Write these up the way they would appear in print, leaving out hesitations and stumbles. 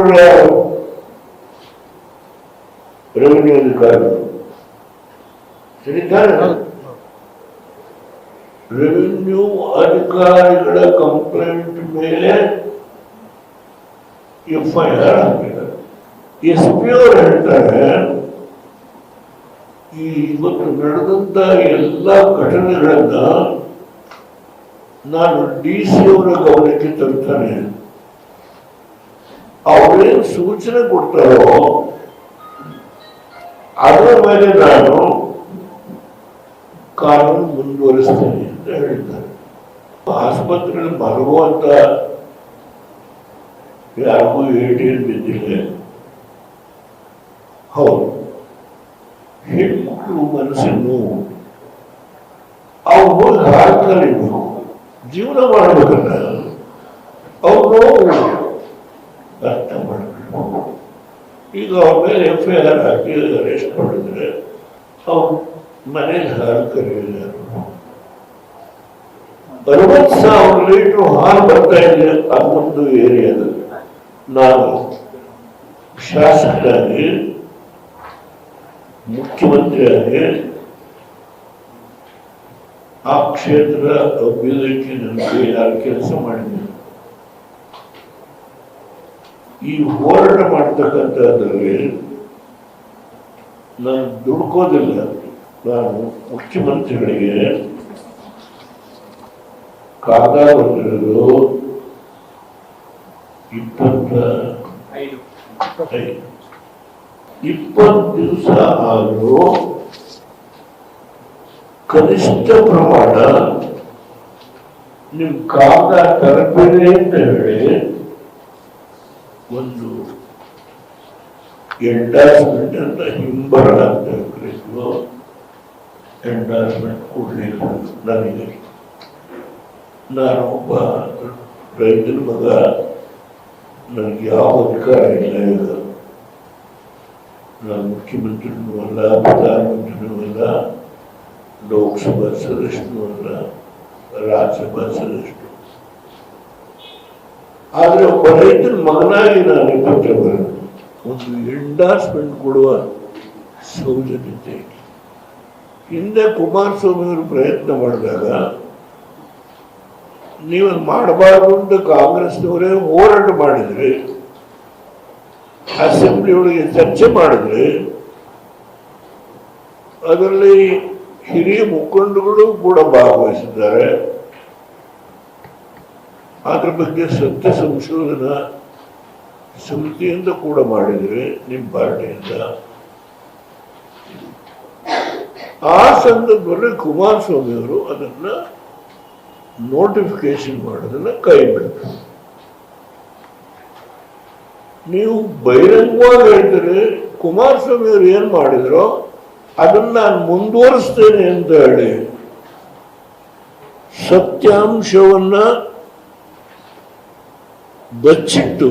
ಮಾಡಿದವರು ಯಾರು? ರೆವಿನ್ಯೂ ಅಧಿಕಾರಿಗಳು. ಸರಿತಾನೆ? ರೆವಿನ್ಯೂ ಅಧಿಕಾರಿಗಳ ಕಂಪ್ಲೇಂಟ್ ಮೇಲೆ FIR ಹಾಕಿದ್ದಾರೆ. SP ಅವರು ಹೇಳ್ತಾರೆ, ಈ ಇವತ್ತು ನಡೆದಂತ ಎಲ್ಲ ಘಟನೆಗಳನ್ನ ನಾನು DC ಅವರ ಗಮನಕ್ಕೆ ತರ್ತಾನೆ. ಅವರೇನು ಸೂಚನೆ ಕೊಡ್ತಾರೋ ಅದರ ಮೇಲೆ ನಾನು ಕಾನೂನು ಮುಂದುವರಿಸ್ತೇನೆ ಅಂತ ಹೇಳಿದ್ದಾರೆ. ಆಸ್ಪತ್ರೆಯಲ್ಲಿ ಮಲಗುವಂತ ಯಾರಿಗೂ ಏಟೇನು ಬಿದ್ದಿಲ್ಲ. ಹೌದು, ಹೆಣ್ಮಕ್ಳು ಮನಸ್ಸನ್ನು ಅವ್ರು ಹೋಗಿ ಹಾಕಲಿರ್ಬೇಕು, ಜೀವನ ಮಾಡಬೇಕಲ್ಲ, ಅವ್ರು ಅರ್ಥ ಮಾಡಬೇಕು. ಈಗ ಅವ್ರ ಮೇಲೆ FIR ಹಾಕಿ ಅರೆಸ್ಟ್ ಮಾಡಿದ್ರೆ ಅವ್ರು ಮನೇಲಿ ಹಾಲು ಕರೆಯಿದ್ದಾರೆ. 60,000 ಲೀಟರ್ ಹಾಲು ಬರ್ತಾ ಇದೆ ಆ ಒಂದು ಏರಿಯಾದಲ್ಲಿ. ನಾನು ಶಾಸಕರಾಗಿ, ಮುಖ್ಯಮಂತ್ರಿಯಾಗಿ ಆ ಕ್ಷೇತ್ರ ಅಭಿವೃದ್ಧಿ ನನಗೆ ಯಾರು ಕೆಲಸ ಮಾಡಿದ್ದೀನಿ. ಈ ಹೋರಾಟ ಮಾಡ್ತಕ್ಕಂಥದ್ರಲ್ಲಿ ನಾನು ದುಡ್ಕೋದಿಲ್ಲ. ನಾನು ಮುಖ್ಯಮಂತ್ರಿಗಳಿಗೆ ಕಾಗದ ಬರೆದಿರೋದು 20 ದಿವಸ ಆದರೂ ಕನಿಷ್ಠ ಪ್ರಮಾಣ ನಿಮ್ ಕಾಗದ ತರಬೇಡಿ ಅಂತ ಹೇಳಿ ಒಂದು ಎಂಡಾರ್ಸ್ಮೆಂಟ್ ಅಂತ ಹಿಂಬರಣ ಅಂತ ಹೇಳಿದ್ರು. ಎಂಡಾರ್ಸ್ಮೆಂಟ್ ಕೊಡ್ಲಿಲ್ಲ ನನಗೆ. ನಾನು ಒಬ್ಬ ರೈತನ ಮಗ, ನನಗೆ ಯಾವ ಅಧಿಕಾರ ಇಲ್ಲ. ಈಗ ನಾನು ಮುಖ್ಯಮಂತ್ರಿನೂ ಅಲ್ಲ, ಪ್ರಧಾನಮಂತ್ರಿನೂ ಅಲ್ಲ, ಲೋಕಸಭಾ ಸದಸ್ಯನೂ ಅಲ್ಲ, ರಾಜ್ಯಸಭಾ ಸದಸ್ಯರು. ಆದ್ರೆ ಒಬ್ಬ ರೈತನ ಮಗನಾಗಿ ನಾನು ಪತ್ರ ಬರೆದು ಒಂದು ಎಂಡಾರ್ಸ್ಮೆಂಟ್ ಕೊಡುವ ಸೌಜನ್ಯತೆ. ಹಿಂದೆ ಕುಮಾರಸ್ವಾಮಿ ಅವರು ಪ್ರಯತ್ನ ಮಾಡಿದಾಗ ನೀವು ಮಾಡಬಾರ್ದು ಅಂತ ಕಾಂಗ್ರೆಸ್ನವರೇ ಹೋರಾಟ ಮಾಡಿದ್ರಿ, ಅಸೆಂಬ್ಲಿ ಒಳಗೆ ಚರ್ಚೆ ಮಾಡಿದ್ರಿ. ಅದರಲ್ಲಿ ಹಿರಿಯ ಮುಖಂಡಗಳು ಕೂಡ ಭಾಗವಹಿಸಿದ್ದಾರೆ. ಅದ್ರ ಬಗ್ಗೆ ಸತ್ಯ ಸಂಶೋಧನಾ ಸಮಿತಿಯಿಂದ ಕೂಡ ಮಾಡಿದ್ರೆ ನಿಮ್ಮ ಪಾರ್ಟಿಯಿಂದ. ಆ ಸಂದರ್ಭದಲ್ಲಿ ಕುಮಾರಸ್ವಾಮಿ ಅವರು ಅದನ್ನ ನೋಟಿಫಿಕೇಶನ್ ಮಾಡೋದನ್ನ ಕೈ ಬಿಡ್ತಾರೆ. ನೀವು ಬಹಿರಂಗವಾಗಿ ಹೇಳ್ತಾರೆ ಕುಮಾರಸ್ವಾಮಿ ಅವರು ಏನ್ ಮಾಡಿದ್ರು ಅದನ್ನ ನಾನು ಮುಂದುವರಿಸ್ತೇನೆ ಅಂತ ಹೇಳಿ ಸತ್ಯಾಂಶವನ್ನ ಬಚ್ಚಿಟ್ಟು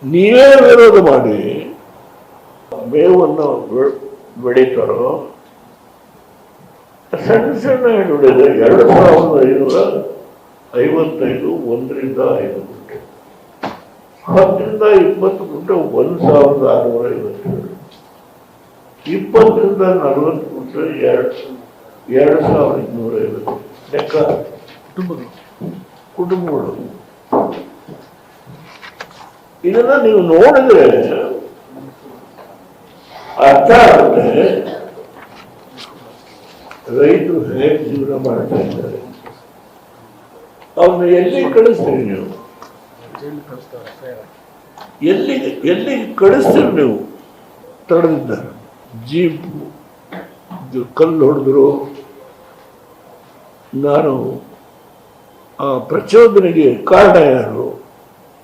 ನೀವೇ ವಿರೋಧ ಮಾಡಿ ಮೇವನ್ನು ಬೆಳೀತಾರೋ ಸಣ್ಣ ಸಣ್ಣ ಹಿಡಿದ್ರೆ 2,555 1ರಿಂದ 5 ಗುಂಟೆ, 10ರಿಂದ 20 ಗುಂಟೆ 1,657, 20ರಿಂದ 40 ಗುಂಟೆ 2,250 ಲೆಕ್ಕ ಕುಟುಂಬಗಳು. ಇದನ್ನ ನೀವು ನೋಡಿದ್ರೆ ಅರ್ಥ ಆಗುತ್ತೆ ರೈತರು ಹೇಗೆ ಜೀವನ ಮಾಡ್ತಾ ಇದ್ದಾರೆ. ಅವ್ರನ್ನ ಎಲ್ಲಿ ಕಳಿಸ್ತೀರಿ ನೀವು? ಎಲ್ಲಿ ಕಳಿಸ್ತೀರಿ ನೀವು? ತಡೆದಿದ್ದಾರೆ, ಜೀಪ್ ಕಲ್ಲು ಹೊಡೆದ್ರು. ನಾನು ಆ ಪ್ರಚೋದನೆಗೆ ಕಾರಣ ಯಾರು?